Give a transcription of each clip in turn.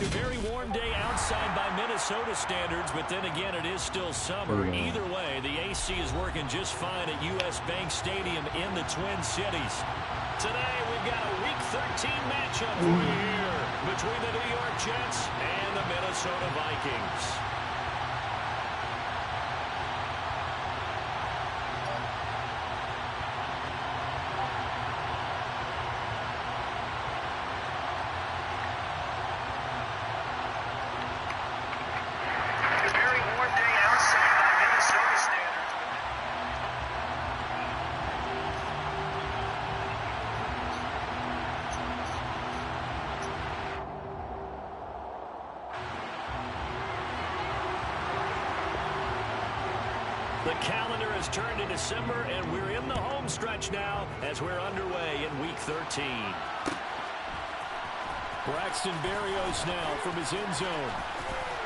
A very warm day outside by Minnesota standards, but then again, it is still summer. Either way, the AC is working just fine at U.S. Bank Stadium in the Twin Cities. Today, we've got a Week 13 matchup for you here between the New York Jets and the Minnesota Vikings. The calendar has turned to December, and we're in the home stretch now as we're underway in Week 13. Braxton Berrios now from his end zone.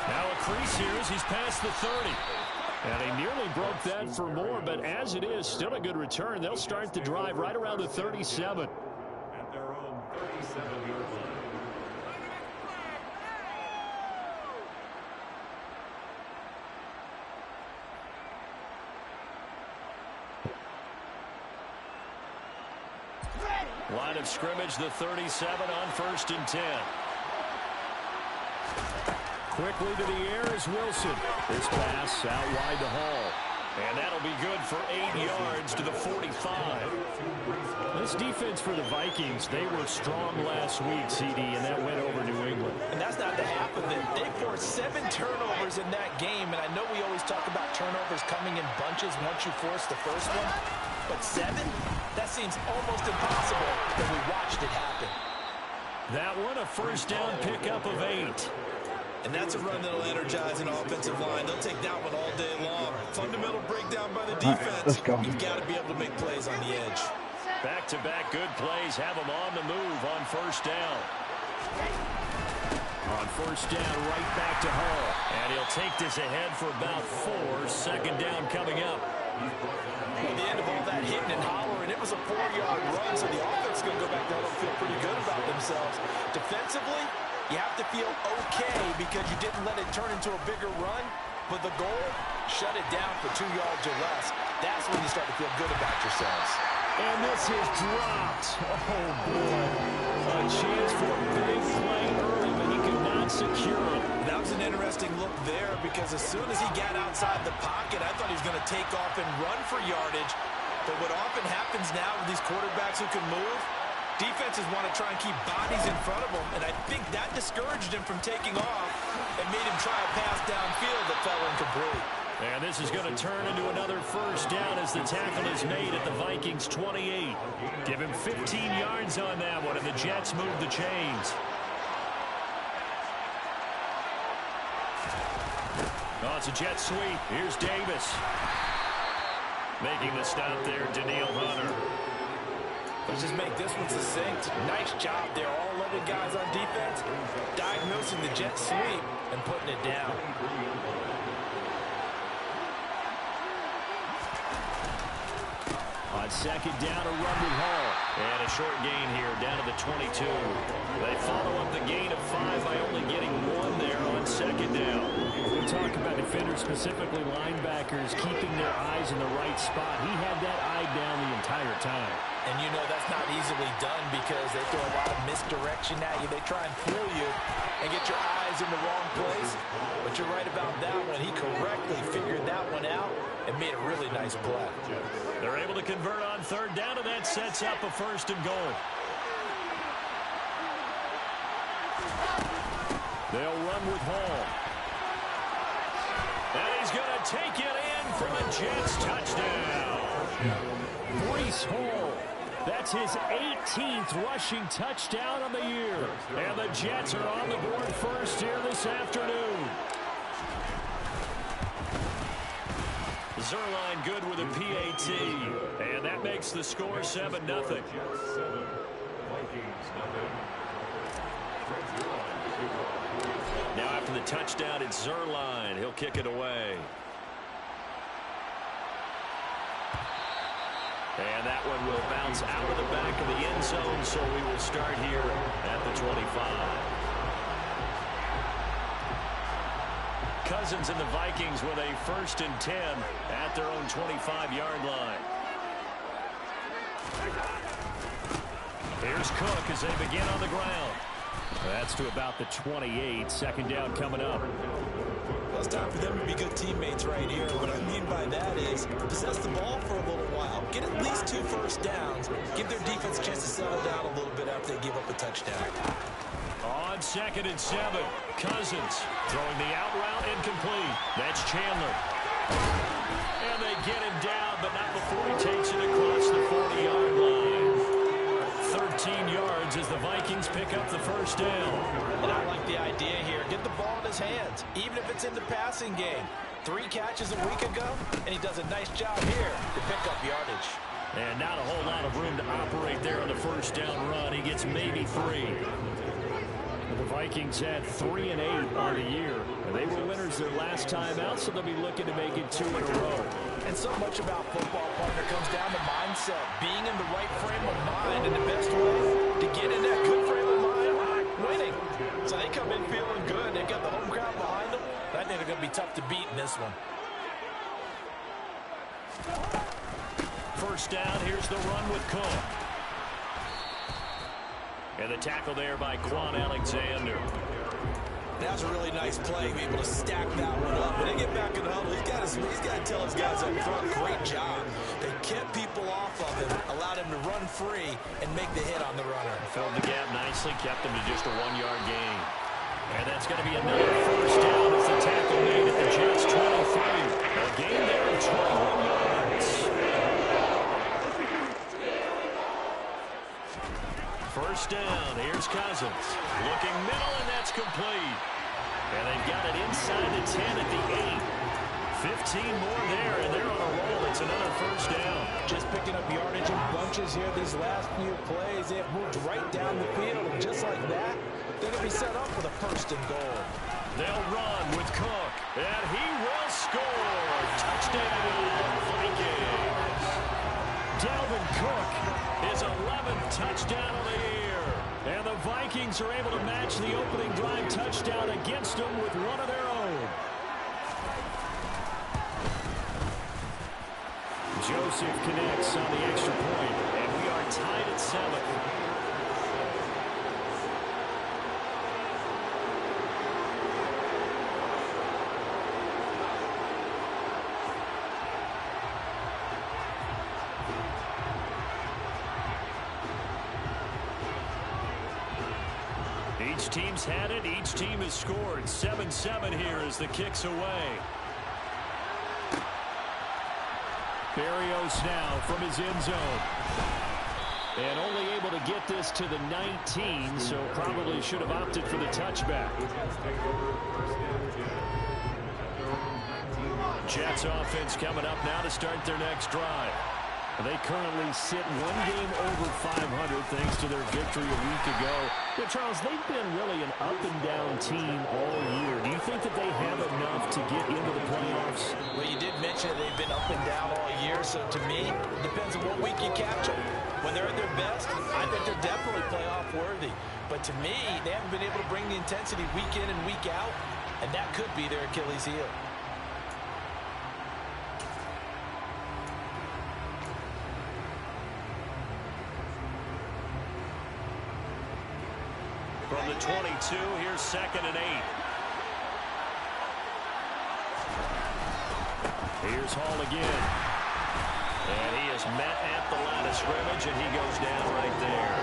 Now a crease here as he's past the 30. And he nearly broke that for more, but as it is, still a good return. They'll start the drive right around the 37. At their own 37-yard line. Line of scrimmage, the 37 on 1st and 10. Quickly to the air is Wilson. This pass out wide to Hall. And that'll be good for 8 yards to the 45. This defense for the Vikings, they were strong last week, CD, and that went over New England. And that's not the half of it. They forced 7 turnovers in that game, and I know we always talk about turnovers coming in bunches once you force the first one, but 7? That seems almost impossible, but we watched it happen. That one, a first down pickup of 8. And that's a run that'll energize an offensive line. They'll take that one all day long. Fundamental breakdown by the defense. Let's go. You've got to be able to make plays on the edge. Back-to-back good plays have them on the move on first down. On first down, right back to Hall. And he'll take this ahead for about 4. Second down coming up. At the end of all that hitting and hollering, it was a 4-yard run, so the offense is going to go back there and feel pretty good about themselves. Defensively, you have to feel okay because you didn't let it turn into a bigger run, but the goal, shut it down for 2 yards or less. That's when you start to feel good about yourselves. And this is dropped. Oh, boy. A chance for a big play early, but he could not secure it. That was an interesting look there because as soon as he got outside the pocket, I thought he was going to take off and run for yardage. But what often happens now with these quarterbacks who can move, defenses want to try and keep bodies in front of them, and I think that discouraged him from taking off and made him try a pass downfield that fell incomplete. And this is going to turn into another first down as the tackle is made at the Vikings 28. Give him 15 yards on that one, and the Jets move the chains. Oh, it's a jet sweep. Here's Davis. Making the stop there, Daniil Hunter. Let's just make this one succinct. Nice job there, all 11 guys on defense, diagnosing the jet sweep and putting it down. On second down, a run with Hall. And a short gain here, down to the 22. They follow up the gain of 5 by only getting 1 there on second down. We talk about defenders, specifically linebackers, keeping their eyes in the right spot. He had that eye down the entire time. And you know that's not easily done because they throw a lot of misdirection at you. They try and fool you and get your eyes in the wrong place. But you're right about that one. He correctly figured that one out and made a really nice play. They're able to convert on third down, and that sets up a first and goal. They'll run with Hall. And he's going to take it in for the Jets touchdown. Breece Hall. That's his 18th rushing touchdown of the year. And the Jets are on the board first here this afternoon. Zerline good with a PAT. And that makes the score 7-0. Now after the touchdown, it's Zerline. He'll kick it away. And that one will bounce out of the back of the end zone, so we will start here at the 25. Cousins and the Vikings with a 1st and 10 at their own 25-yard line. Here's Cook as they begin on the ground. That's to about the 28. 2nd down coming up. Well, it's time for them to be good teammates right here. What I mean by that is possess the ball for a little while. Get at least 2 first downs. Give their defense a chance to settle down a little bit after they give up a touchdown. On 2nd and 7, Cousins throwing the out route incomplete. That's Chandler. And they get him down, but not before he takes it across the 40-yard line. 13 yards as the Vikings pick up the 1st down. And I like the idea here. Get the ball in his hands, even if it's in the passing game. 3 catches a week ago, and he does a nice job here to pick up yardage. And not a whole lot of room to operate there on the 1st down run. He gets maybe 3. The Vikings had 3 and 8 on the year. They were winners their last time out, so they'll be looking to make it 2 in a row. And so much about football, partner, comes down to mindset. Being in the right frame of mind, and the best way to get in that good frame of mind, winning. So they come in feeling good. They've got the home crowd behind them. I think they're going to be tough to beat in this one. 1st down, here's the run with Cook. And the tackle there by Quan Alexander. That's a really nice play, be able to stack that one up. When they get back in the huddle, he's got to tell his guys up front, great job. They kept people off of him, allowed him to run free, and make the hit on the runner. Filled the gap nicely, kept him to just a 1-yard gain. And that's going to be another 1st down as the tackle made at the Jets' 23. A gain there of 21 yards. 1st down, here's Cousins. Looking middle, and that's complete. And they've got it inside the 10 at the 8. 15 more there, and they're on a roll. It's another 1st down. Just picking up yardage in bunches here these last few plays. They have moved right down the field, and just like that, they're going to be set up for the 1st and goal. They'll run with Cook, and he will score. Touchdown, Vikings. Dalvin Cook, his 11th touchdown of the year. And the Vikings are able to match the opening drive touchdown against them with one of their own. Joseph connects on the extra point, and we are tied at 7. Each team's had it. Each team has scored. 7-7 here as the kick's away. Berrios now from his end zone. And only able to get this to the 19, so probably should have opted for the touchback. Jets offense coming up now to start their next drive. They currently sit 1 game over 500 thanks to their victory a week ago. But Charles, they've been really an up-and-down team all year. Do you think that they have enough to get into the playoffs? Well, you did mention that they've been up and down all year, so to me, it depends on what week you catch them. When they're at their best, I think they're definitely playoff worthy. But to me, they haven't been able to bring the intensity week in and week out, and that could be their Achilles heel. From the 22, here's 2nd and 8. Here's Hall again. And he is met at the line of scrimmage, and he goes down right there.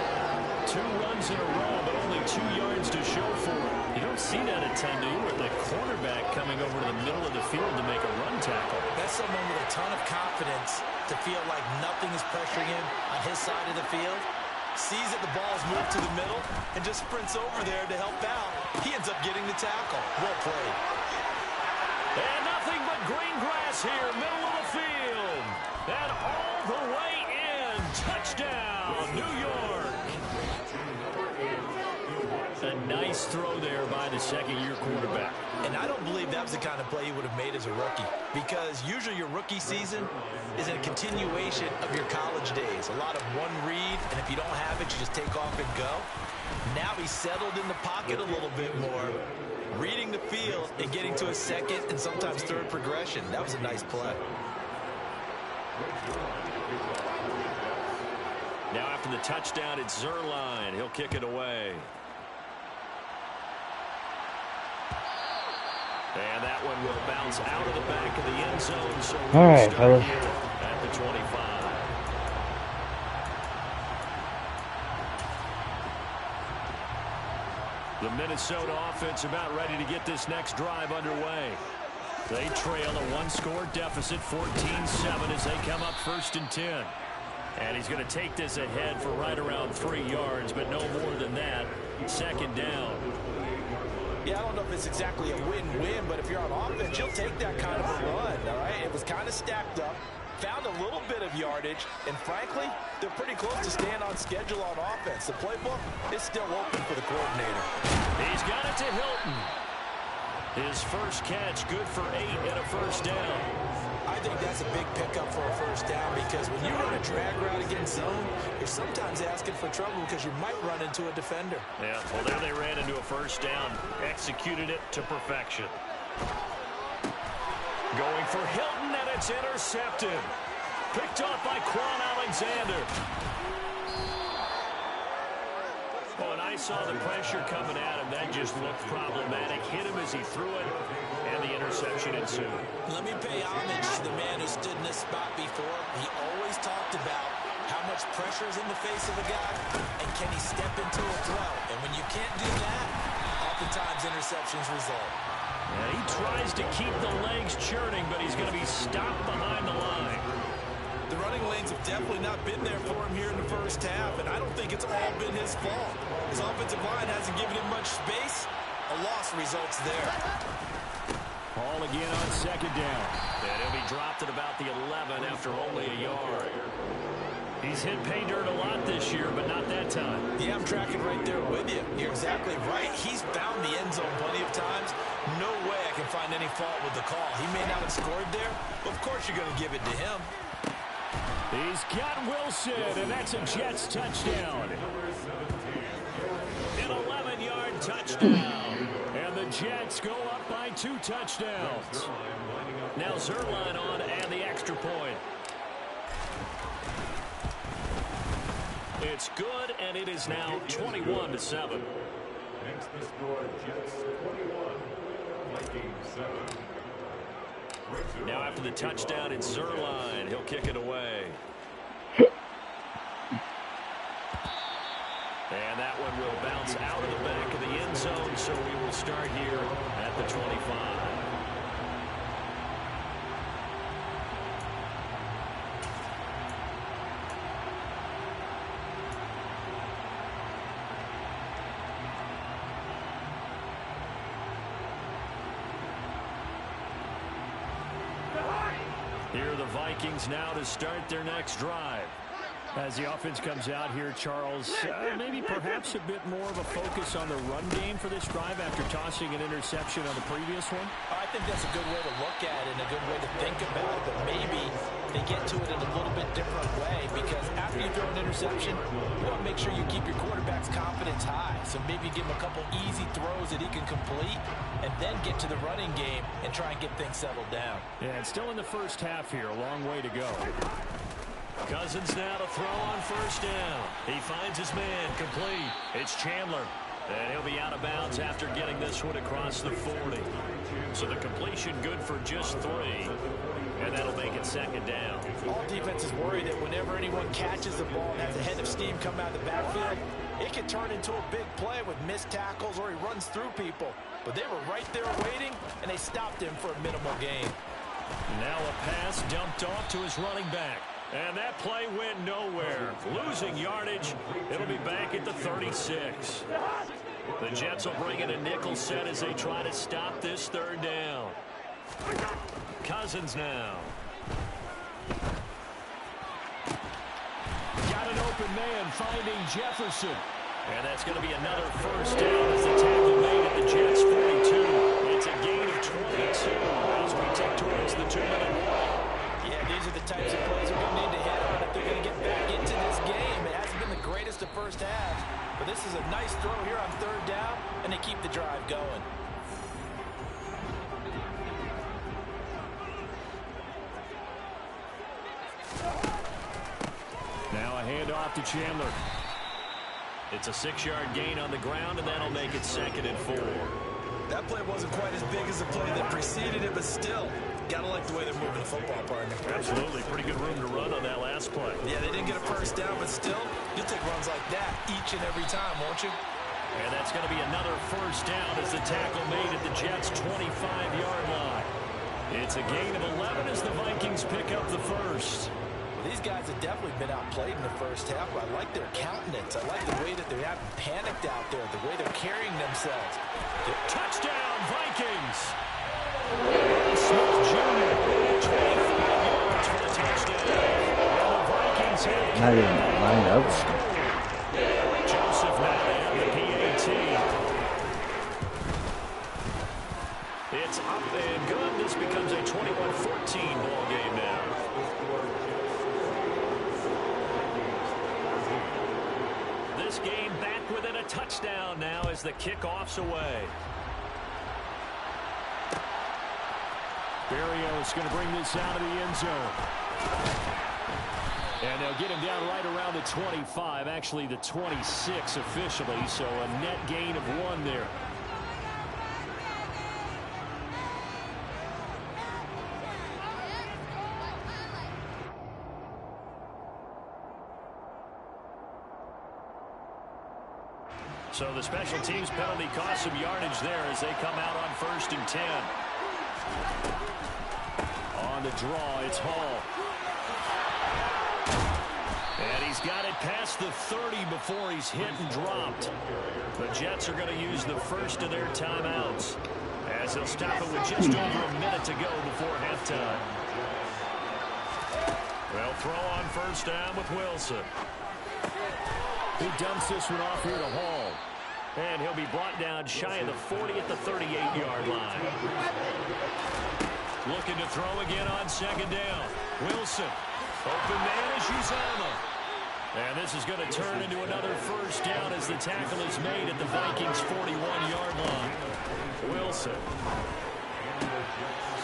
2 runs in a row, but only 2 yards to show for it. You don't see that a ton, do you? With the cornerback coming over to the middle of the field to make a run tackle. That's someone with a ton of confidence to feel like nothing is pressuring him on his side of the field. Sees that the ball's moved to the middle and just sprints over there to help out. He ends up getting the tackle. Well played. And nothing but green grass here, middle of the field. And all the way in. Touchdown, New York. A nice throw there by the second-year quarterback. And I don't believe that was the kind of play he would have made as a rookie, because usually your rookie season is a continuation of your college days. A lot of one read, and if you don't have it, you just take off and go. Now he's settled in the pocket a little bit more. reading the field and getting to a second and sometimes third progression. That was a nice play. Now after the touchdown, it's Zerline. He'll kick it away. And that one will bounce out of the back of the end zone. So all right, fellas. At the 25. The Minnesota offense about ready to get this next drive underway. They trail a one-score deficit, 14-7, as they come up 1st and 10. And he's going to take this ahead for right around 3 yards, but no more than that. 2nd down. Yeah, I don't know if it's exactly a win-win, but if you're on offense, you'll take that kind of a run, all right? It was kind of stacked up, found a little bit of yardage, and frankly, they're pretty close to staying on schedule on offense. The playbook is still open for the coordinator. He's got it to Hilton. His first catch, good for 8 and a 1st down. I think that's a big pickup for a 1st down because when you run a drag route against zone, you're sometimes asking for trouble because you might run into a defender. Yeah, well, there they ran into a 1st down, executed it to perfection. Going for Hilton, and it's intercepted. Picked off by Quan Alexander. Oh, and I saw the pressure coming at him. That just looked problematic. Hit him as he threw it, and the interception ensued. Let me pay homage to the man who stood in this spot before. He always talked about how much pressure is in the face of a guy, and can he step into a throw. And when you can't do that, oftentimes interceptions result. And he tries to keep the legs churning, but he's going to be stopped behind the line. The running lanes have definitely not been there for him here in the 1st half, and I don't think it's all been his fault. His offensive line hasn't given him much space. A loss results there. Ball again on 2nd down. And he'll be dropped at about the 11 after only a yard. He's hit pay dirt a lot this year, but not that time. Yeah, I'm tracking right there with you. You're exactly right. He's found the end zone plenty of times. No way I can find any fault with the call. He may not have scored there, but of course you're going to give it to him. He's got Wilson, and that's a Jets touchdown. An 11-yard touchdown. And the Jets go up by 2 touchdowns. Now Zerline on and the extra point. It's good, and it is now 21-7. Next the score, Jets 21, Vikings 7. Now after the touchdown, it's Zerline. He'll kick it away. And that one will bounce out of the back of the end zone, so we will start here at the 25. Here are the Vikings now to start their next drive. As the offense comes out here, Charles, maybe perhaps a bit more of a focus on the run game for this drive after tossing an interception on the previous one? I think that's a good way to look at it and a good way to think about it, but maybe they get to it in a little bit different way because after you throw an interception, you want to make sure you keep your quarterback's confidence high. So maybe give him a couple easy throws that he can complete and then get to the running game and try and get things settled down. Yeah, it's still in the 1st half here. A long way to go. Cousins now to throw on 1st down. He finds his man complete. It's Chandler. And he'll be out of bounds after getting this one across the 40. So the completion good for just 3. And that'll make it 2nd down. All defense is worried that whenever anyone catches the ball and has a head of steam come out of the backfield, it can turn into a big play with missed tackles or he runs through people. But they were right there waiting, and they stopped him for a minimal gain. Now a pass dumped off to his running back. And that play went nowhere. Losing yardage. It'll be back at the 36. The Jets will bring in a nickel set as they try to stop this 3rd down. Cousins now. Got an open man finding Jefferson. And that's going to be another 1st down as the tackle made at the Jets 42. It's a gain of 22 as we tick towards the 2-minute warning. Yeah, these are the types of plays we're going to need to hit on if they're going to get back into this game. It hasn't been the greatest of 1st halves, but this is a nice throw here on 3rd down, and they keep the drive going. off to Chandler. It's a 6-yard gain on the ground, and that'll make it 2nd and 4. That play wasn't quite as big as the play that preceded it, but still, gotta like the way they're moving the football, partner. Absolutely. Pretty good room to run on that last play. Yeah, they didn't get a first down, but still, you'll take runs like that each and every time, won't you? And that's going to be another first down as the tackle made at the Jets' 25-yard line. It's a gain of 11 as the Vikings pick up the first. Well, these guys have definitely been outplayed in the first half, but I like their countenance. I like the way that they haven't panicked out there, the way they're carrying themselves. Touchdown, Vikings! Smith Jr., 25 yards for the touchdown. And the Vikings have not even lined up. Joseph now on the PAT. It's up and good. This becomes a 21-14 ball game now. This game back within a touchdown now as the kickoff's away. Barrios going to bring this out of the end zone. And they'll get him down right around the 25, actually the 26 officially, so a net gain of 1 there. So the special teams penalty cost some yardage there as they come out on 1st and 10. On the draw, it's Hall. And he's got it past the 30 before he's hit and dropped. The Jets are going to use the first of their timeouts as they'll stop it with just over a minute to go before halftime. They'll throw on first down with Wilson. He dumps this one off here to Hall. And he'll be brought down shy of the 40 at the 38-yard line. Looking to throw again on 2nd down. Wilson. Open man is Uzama. And this is going to turn into another first down as the tackle is made at the Vikings' 41-yard line. Wilson.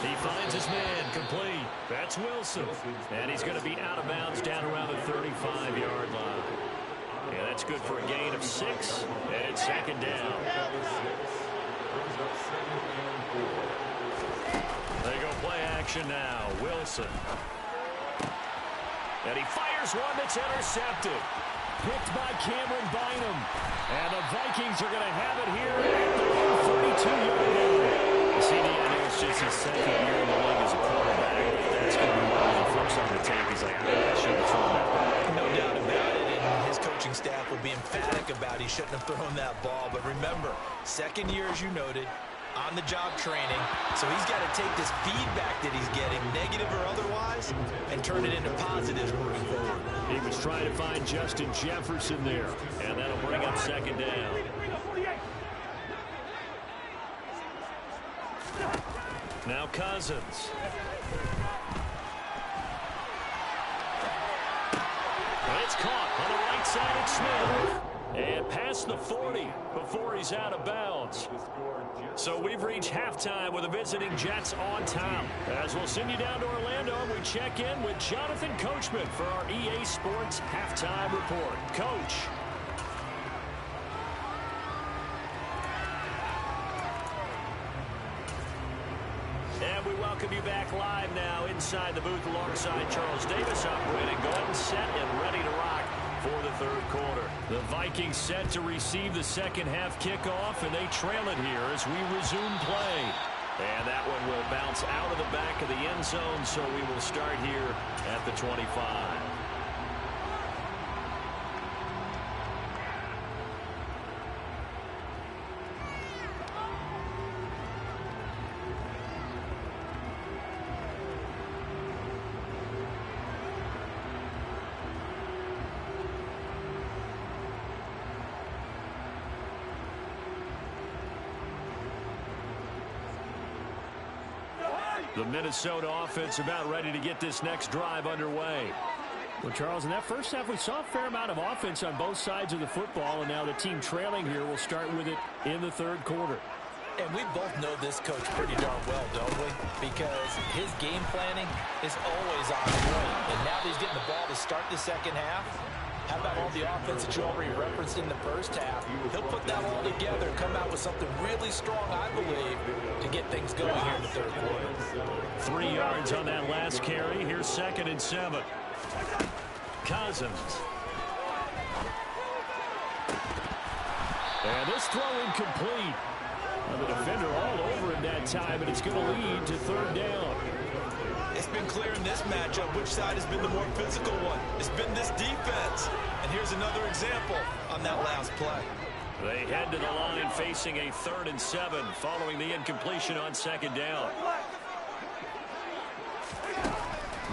He finds his man complete. That's Wilson. And he's going to be out of bounds down around the 35-yard line. Yeah, that's good for a gain of 6, and it's 2nd down. They go play action now. Wilson. And he fires one that's intercepted. Picked by Cameron Bynum. And the Vikings are going to have it here at the 32-yard line. CD, I know it's just his 2nd year in the league as a quarterback. That's going to be one of the folks on the tape. He's like, I should have thrown that ball. No doubt about it. His coaching staff will be emphatic about he shouldn't have thrown that ball. But remember, 2nd year, as you noted, on-the-job training. So he's got to take this feedback that he's getting, negative or otherwise, and turn it into positives moving forward. He was trying to find Justin Jefferson there, and that'll bring up 2nd down. Now Cousins. It's caught on the right side of Smith. And past the 40 before he's out of bounds. So we've reached halftime with the visiting Jets on top. As we'll send you down to Orlando, we check in with Jonathan Coachman for our EA Sports Halftime Report. Coach. And we welcome you back live now inside the booth alongside Charles Davis operating. Go ahead and set and ready to rock for the 3rd quarter. The Vikings set to receive the 2nd half kickoff, and they trail it here as we resume play. And that one will bounce out of the back of the end zone, so we will start here at the 25. The Minnesota offense about ready to get this next drive underway. Well, Charles, in that first half, we saw a fair amount of offense on both sides of the football, and now the team trailing here will start with it in the 3rd quarter. And we both know this coach pretty darn well, don't we? Because his game planning is always on point. And now that he's getting the ball to start the 2nd half, How about all the offense that you already referenced in the first half? He'll put that all together and come out with something really strong, I believe, to get things going here in the third quarter. 3 yards on that last carry. Here's 2nd and 7. Cousins. And this throw incomplete. The defender all over him that time, and it's going to lead to 3rd down. It's been clear in this matchup which side has been the more physical one. It's been this defense. And here's another example on that last play. They head to the line facing a 3rd and 7 following the incompletion on 2nd down.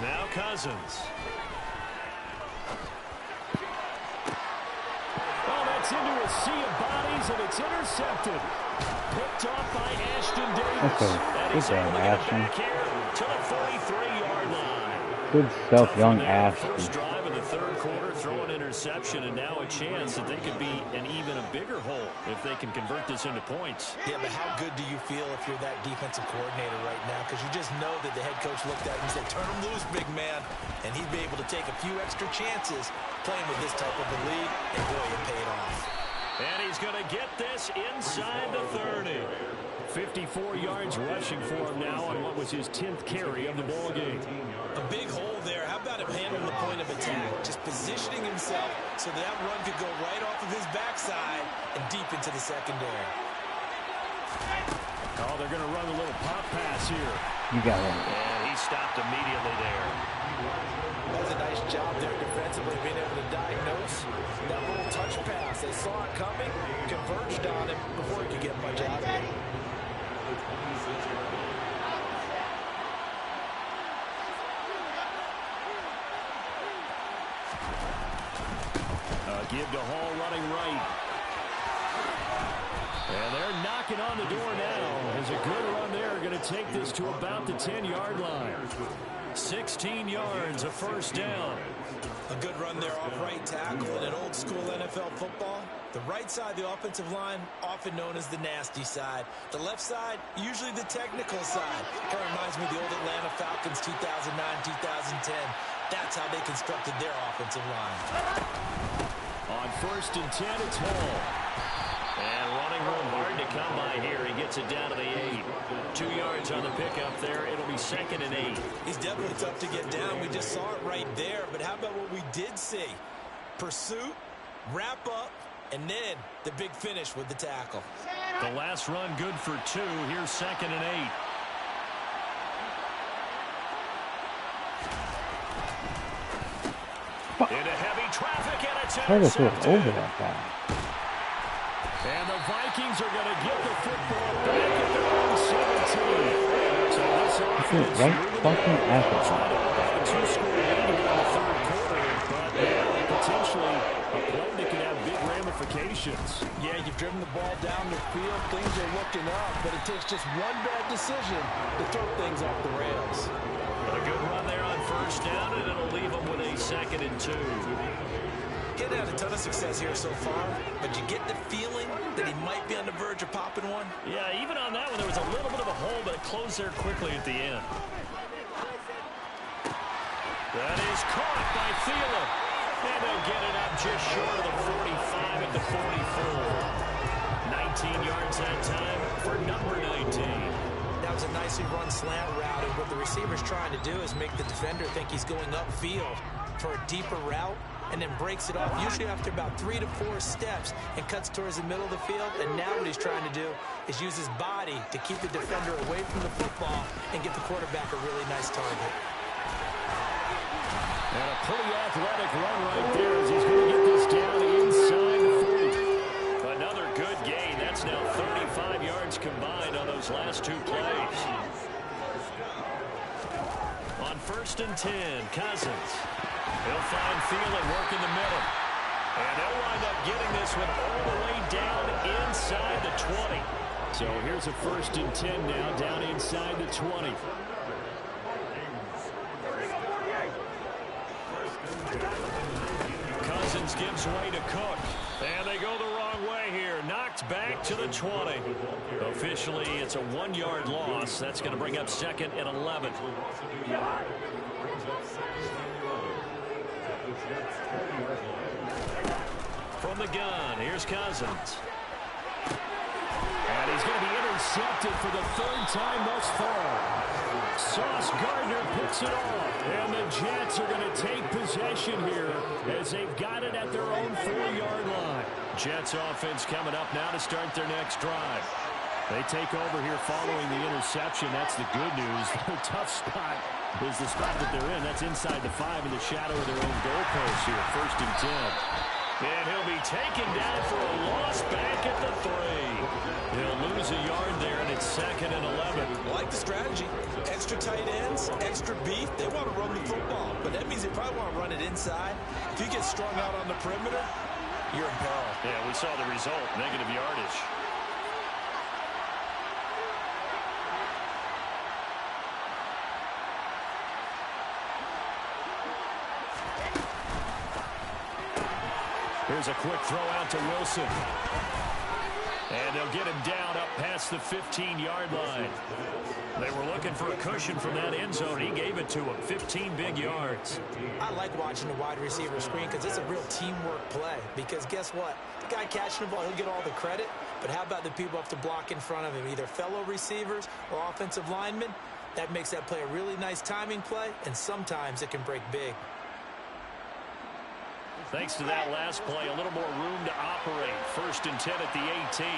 Now Cousins. Oh, that's into a sea of bodies, and it's intercepted. Picked off by Ashton Davis. Okay, good job, Ashton. To the 43-yard line. Good stuff, young Ashton. First drive of the 3rd quarter, throw an interception, and now a chance that they could be an even a bigger hole if they can convert this into points. Yeah, but how good do you feel if you're that defensive coordinator right now? Because you just know that the head coach looked at him and said, turn him loose, big man. And he'd be able to take a few extra chances playing with this type of a lead, and boy, it paid off. And he's going to get this inside the 30. 54 yards rushing for him now on what was his 10th carry of the ballgame. A big hole there. How about him handling the point of attack? Just positioning himself so that run could go right off of his backside and deep into the secondary. Oh, they're going to run a little pop pass here. You got it. And he stopped immediately there. That's a nice job there defensively, being able to diagnose that little touch pass. They saw it coming, converged on him before he could get much out of it. Give to Hall running right. And they're knocking on the door now. There's a good run there. Going to take this to about the 10-yard line. 16 yards, a 1st down. A good run there off right tackle in an old-school NFL football. The right side of the offensive line, often known as the nasty side. The left side, usually the technical side. Kind of reminds me of the old Atlanta Falcons 2009-2010. That's how they constructed their offensive line. On 1st and 10, it's Hall. And running room hard to come by here. He gets it down to the 8. 2 yards on the pickup there. It'll be 2nd and 8. He's definitely tough to get down. We just saw it right there. But how about what we did see? Pursuit, wrap up, and then the big finish with the tackle. The last run good for 2. Here's 2nd and 8. Into heavy traffic, and it's intercepted. Over that guy. And the Vikings are going to get the football back at their own 17. So this offense right fucking after trying to put a 2-score lead here in the 3rd quarter, but potentially a play that could have big ramifications. Yeah, you've driven the ball down the field. Things are looking up, but it takes just one bad decision to throw things off the rails. A good run there on 1st down, and it'll leave them with a 2nd and 2. He's had a ton of success here so far, but you get the feeling that he might be on the verge of popping one. Yeah, even on that one, there was a little bit of a hole, but it closed there quickly at the end. That is caught by Thielen. And they'll get it up just short of the 45 at the 44. 19 yards that time for number 19. That was a nicely run slant route, and what the receiver's trying to do is make the defender think he's going upfield for a deeper route, and then breaks it off, usually after about 3 to 4 steps, and cuts towards the middle of the field. And now what he's trying to do is use his body to keep the defender away from the football and get the quarterback a really nice target. And a pretty athletic run right there as he's going to get this down inside the 40. Another good gain. That's now 35 yards combined on those last 2 plays. On 1st and 10, Cousins. He'll find Thielen working the middle. And they'll wind up getting this one all the way down inside the 20. So here's a 1st and 10 now down inside the 20. Cousins gives way to Cook. And they go the wrong way here. Knocked back to the 20. Officially, it's a 1-yard loss. That's going to bring up 2nd and 11. From the gun, here's Cousins. And he's going to be intercepted for the third time thus far. Sauce Gardner picks it off. And the Jets are going to take possession here as they've got it at their own 4-yard line. Jets offense coming up now to start their next drive. They take over here following the interception. That's the good news. The tough spot is the spot that they're in. That's inside the 5 in the shadow of their own goalpost here. 1st and 10. And he'll be taken down for a loss back at the 3. He'll lose a yard there, and it's 2nd and 11. I like the strategy. Extra tight ends, extra beef. They want to run the football, but that means they probably want to run it inside. If you get strung out on the perimeter, you're in peril. Yeah, we saw the result, negative yardage. Here's a quick throw out to Wilson. And they'll get him down up past the 15-yard line. They were looking for a cushion from that end zone. He gave it to him. 15 big yards. I like watching the wide receiver screen because it's a real teamwork play. Because guess what? The guy catching the ball, he'll get all the credit. But how about the people up to block in front of him, either fellow receivers or offensive linemen? That makes that play a really nice timing play, and sometimes it can break big. Thanks to that last play, a little more room to operate. 1st and 10 at the 18.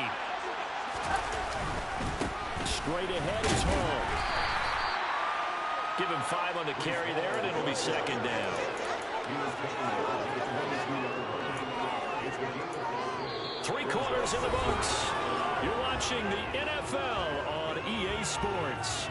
Straight ahead is home. Give him 5 on the carry there, and it'll be 2nd down. Three quarters in the books. You're watching the NFL on EA Sports.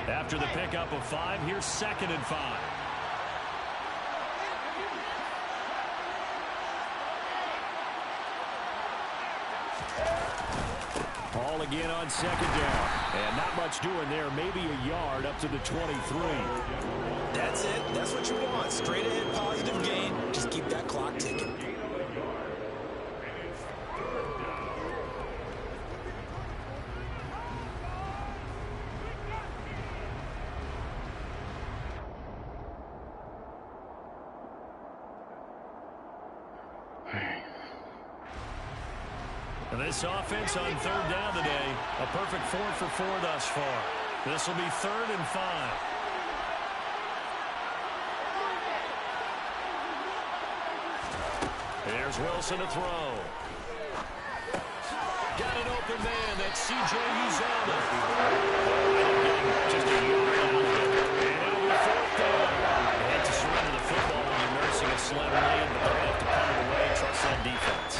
After the pickup of 5, here's 2nd and 5. Ball again on 2nd down. And not much doing there. Maybe a yard up to the 23. That's it. That's what you want. Straight ahead positive gain. Just keep that clock ticking. This offense on 3rd down today, a perfect 4 for 4 thus far. This will be 3rd and 5. Here's Wilson to throw. Got an open man. That's C.J. Uzomah. Just a yard out of it. And it'll be 4th down. They had to surrender the football when you're nursing a slim lead, but they're going to have to punt it away. Trust that defense.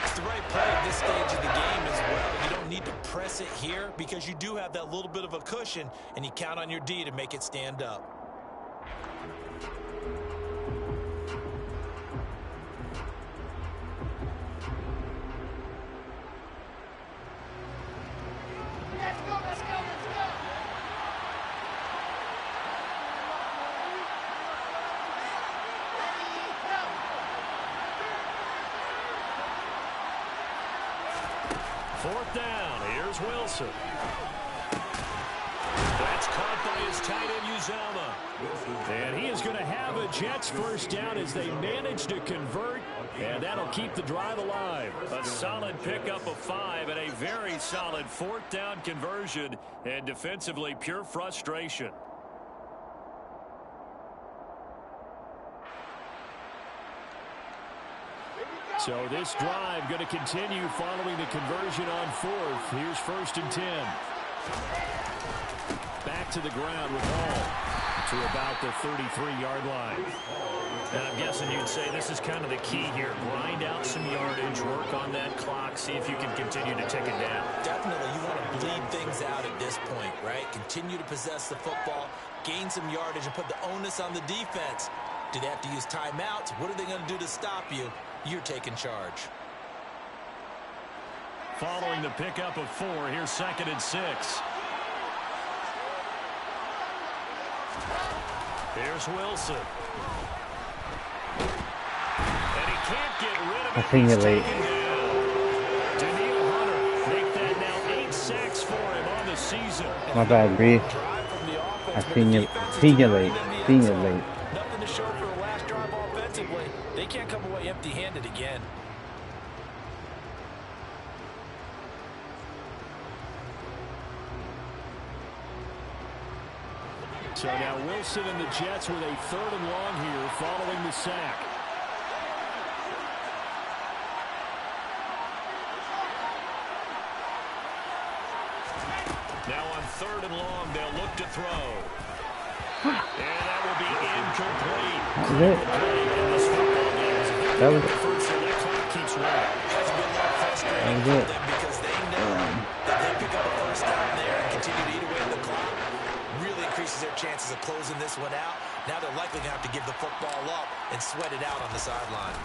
It's the right play at this stage of the game as well. You don't need to press it here because you do have that little bit of a cushion, and you count on your D to make it stand up. Fourth down. Here's Wilson. That's caught by his tight end, Uzomah. And he is going to have a Jets first down as they manage to convert, and that'll keep the drive alive. A solid pickup of 5 and a very solid 4th down conversion, and defensively pure frustration. So this drive going to continue following the conversion on 4th. Here's 1st and 10. Back to the ground with Hall to about the 33-yard line. And I'm guessing you'd say this is kind of the key here. Grind out some yardage, work on that clock, see if you can continue to tick it down. Definitely, you want to bleed things out at this point, right? Continue to possess the football, gain some yardage, and put the onus on the defense. Do they have to use timeouts? What are they going to do to stop you? You're taking charge. following the pickup of 4. Here's 2nd and 6. Here's Wilson. And he can't get rid of it. I seen you late. Daniil Hunter make that now 8 sacks for him on the season. My bad, Bree. I seen you late. Nothing to show for the last drive offensively. They can't come away empty-handed again. So now Wilson and the Jets with a 3rd and long here following the sack. Now on 3rd and long, they'll look to throw. And that will be incomplete. That was it. That clock keeps running. That's been a lot frustrating That was for it. them because they know that they pick up a first down there and continue to eat away at the clock. Really increases their chances of closing this one out. Now they're likely going to have to give the football up and sweat it out on the sideline.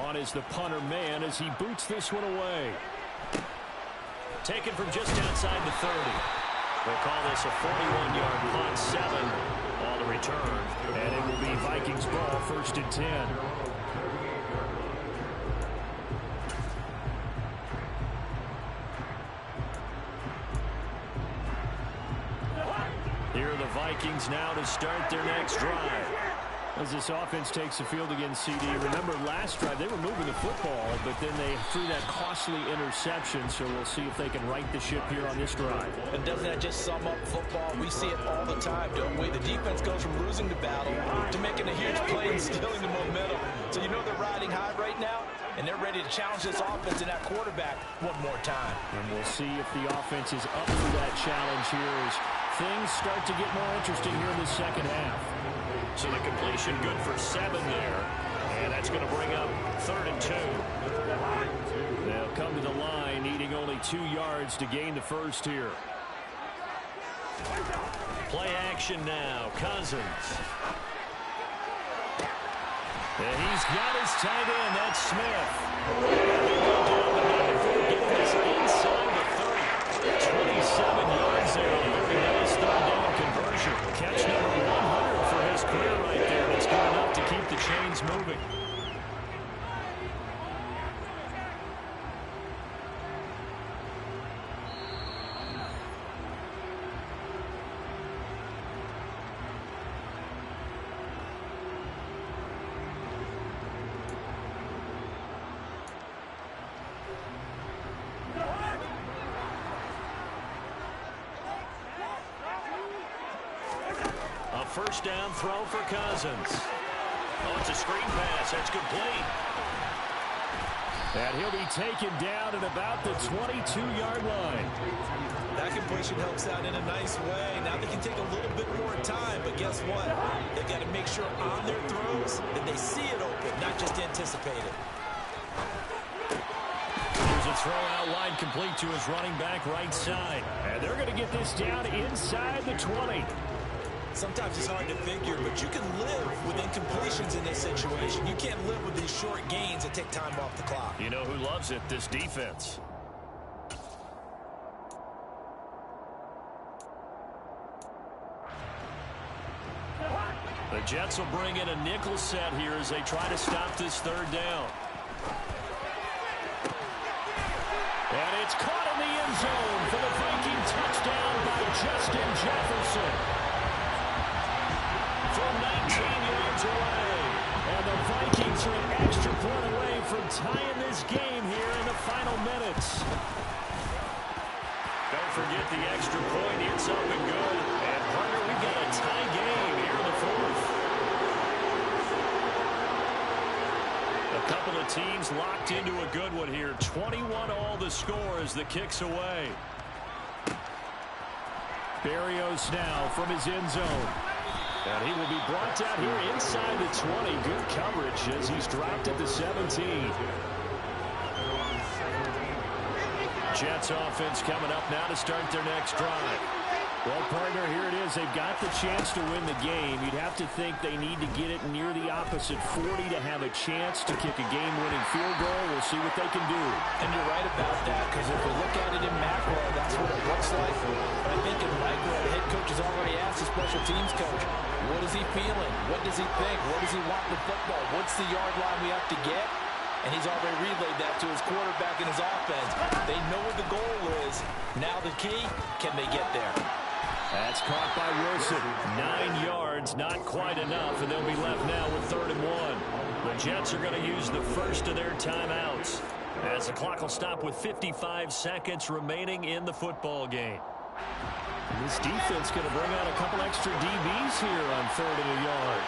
On is the punter man as he boots this one away. Taken from just outside the 30. They'll call this a 41-yard punt, 7 on the return. And it will be Vikings ball, 1st and 10. Here are the Vikings now to start their next drive. As this offense takes the field against CD. Remember last drive they were moving the football, but then they threw that costly interception. So we'll see if they can right the ship here on this drive. And doesn't that just sum up football? We see it all the time, don't we? The defense goes from losing the battle to making a huge play and stealing the momentum. So you know they're riding high right now, and they're ready to challenge this offense and that quarterback one more time. And we'll see if the offense is up for that challenge here as things start to get more interesting here in the second half. So the completion good for 7 there. And that's going to bring up 3rd and 2. They'll come to the line needing only 2 yards to gain the first here. Play action now. Cousins. And he's got his tight end. That's Smith. Get this inside the 30. 27 yards there. A very nice 3rd down conversion. Catch number 100 for his career right there. That's good enough to keep the chains moving. First down throw for Cousins. Oh, it's a screen pass. That's complete. And he'll be taken down at about the 22-yard line. That completion helps out in a nice way. Now they can take a little bit more time, but guess what? They've got to make sure on their throws that they see it open, not just anticipate it. Here's a throw out wide complete to his running back right side. And they're going to get this down inside the 20. Sometimes it's hard to figure, but you can live with incompletions in this situation. You can't live with these short gains that take time off the clock. You know who loves it? This defense. The Jets will bring in a nickel set here as they try to stop this 3rd down. And it's caught in the end zone for the Viking touchdown by Justin Jefferson. From 19 yards away. And the Vikings are an extra point away from tying this game here in the final minutes. Don't forget the extra point. It's up and good. And partner, we've got a tie game here in the 4th. A couple of teams locked into a good one here. 21 all the score as the kick's away. Berrios now from his end zone. And he will be brought down here inside the 20. Good coverage as he's dropped at the 17. Jets offense coming up now to start their next drive. Well, partner, here it is. They've got the chance to win the game. You'd have to think they need to get it near the opposite 40 to have a chance to kick a game-winning field goal. We'll see what they can do. And you're right about that, because if we look at it in macro, that's what it looks like. But I think in micro, the head coach has already asked the special teams coach, what is he feeling? What does he think? What does he want in the football? What's the yard line we have to get? And he's already relayed that to his quarterback and his offense. They know what the goal is. Now the key, can they get there? That's caught by Wilson. 9 yards, not quite enough, and they'll be left now with 3rd and 1. The Jets are going to use the first of their timeouts, as the clock will stop with 55 seconds remaining in the football game. And this defense going to bring out a couple extra DBs here on 3rd and 1 yard.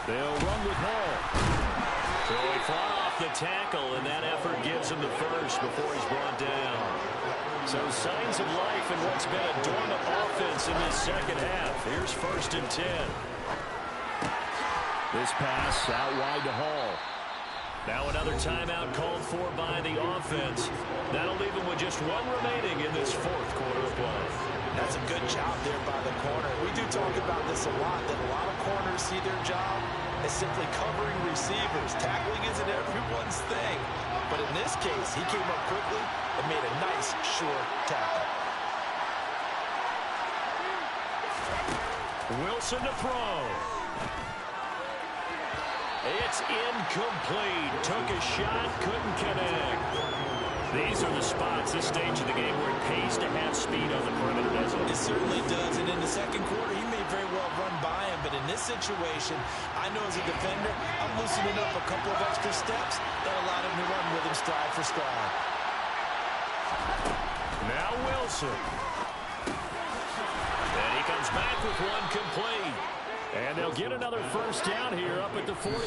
They'll run with Hall. So he fought off the tackle, and that effort gives him the first before he's brought down. So signs of life in what's been a dormant offense in this second half. Here's 1st and 10. This pass out wide to Hall. Now another timeout called for by the offense. That'll leave him with just 1 remaining in this 4th quarter of play. That's a good job there by the corner. We do talk about this a lot, that a lot of corners see their job as simply covering receivers. Tackling isn't everyone's thing. But in this case, he came up quickly and made a nice, short tackle. Wilson to throw. It's incomplete. Took a shot, couldn't connect. These are the spots, this stage of the game, where it pays to have speed on the perimeter, doesn't it? It certainly does, and in the second quarter, he may very well run by him, but in this situation, I know as a defender, I'm loosening up a couple of extra steps that allowed him to run with him stride for stride. Now Wilson. And he comes back with 1 complete. And they'll get another first down here up at the 45.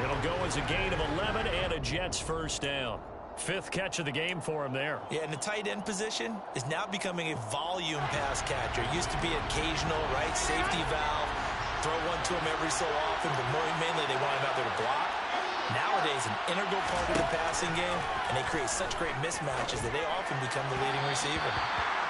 It'll go as a gain of 11 and a Jets first down. 5th catch of the game for him there. Yeah, and the tight end position is now becoming a volume pass catcher. It used to be occasional, right, safety valve, throw one to him every so often, but mainly they want him out there to block. Nowadays, an integral part of the passing game, and they create such great mismatches that they often become the leading receiver.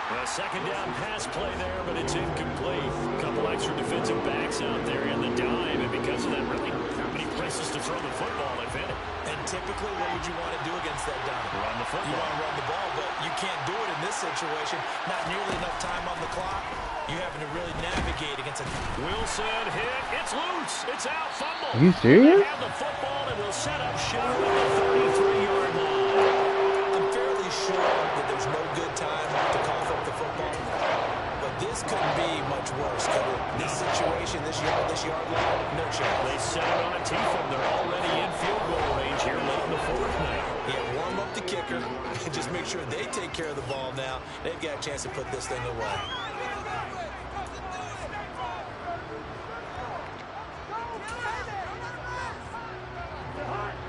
A second down pass play there, but it's incomplete. A couple extra defensive backs out there in the dime, and because of that, really not many places to throw the football, if any. And typically, what would you want to do against that dime? Run the football. You want to run the ball, but you can't do it in this situation. Not nearly enough time on the clock. You're having to really navigate against a... Wilson hit. It's loose. It's out. Fumble. Are you serious? They have the football and will set up shop at the 33-yard line. I'm fairly sure that there's no good time to cough up the football. But this couldn't be much worse, could it? This situation, this yard line, no chance. They set it on a T-film. They're already in field goal range here late in the 4th now. Yeah, warm up the kicker and just make sure they take care of the ball now. They've got a chance to put this thing away.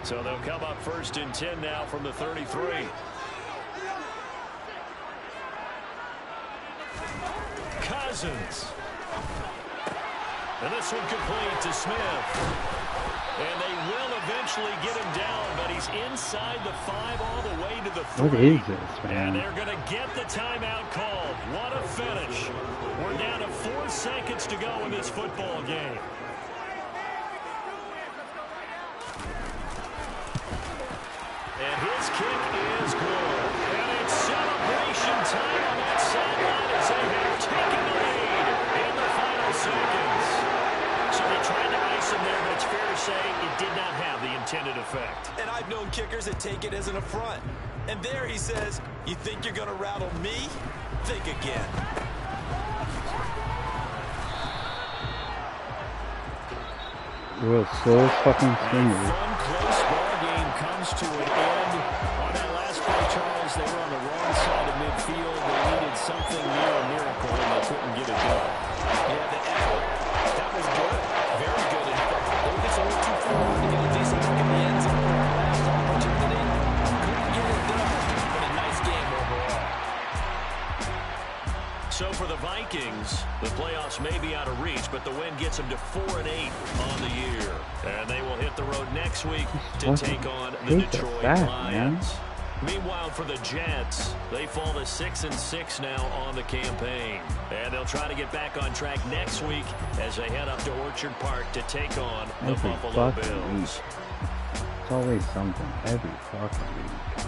So they'll come up 1st and 10 now from the 33. Cousins. And this one complete to Smith. And they will eventually get him down, but he's inside the 5 all the way to the 3. What is this, man? And they're going to get the timeout called. What a finish. We're down to 4 seconds to go in this football game. And his kick is good. And it's celebration time on that sideline as they have taken the lead in the final seconds. So they tried to ice him there, but it's fair to say it did not have the intended effect. And I've known kickers that take it as an affront. And there he says, you think you're going to rattle me? Think again. Real slow fucking fingers. Fun, close ball game comes to an end. On that last play, Charles, they were on the wrong side of midfield. They needed something near a miracle, and they couldn't get it done. Yeah, the effort, that was good. Very good. In fact, they were just a little too far to get a decent look in the end zone. Last opportunity, couldn't get it done. But a nice game overall. So for the Vikings, Vikings, the playoffs may be out of reach, but the win gets them to 4-8 on the year. And they will hit the road next week to take on the Detroit Lions. Man. Meanwhile, for the Jets, they fall to 6-6 now on the campaign. And they'll try to get back on track next week as they head up to Orchard Park to take on the Buffalo Bills. It's always something every fucking week.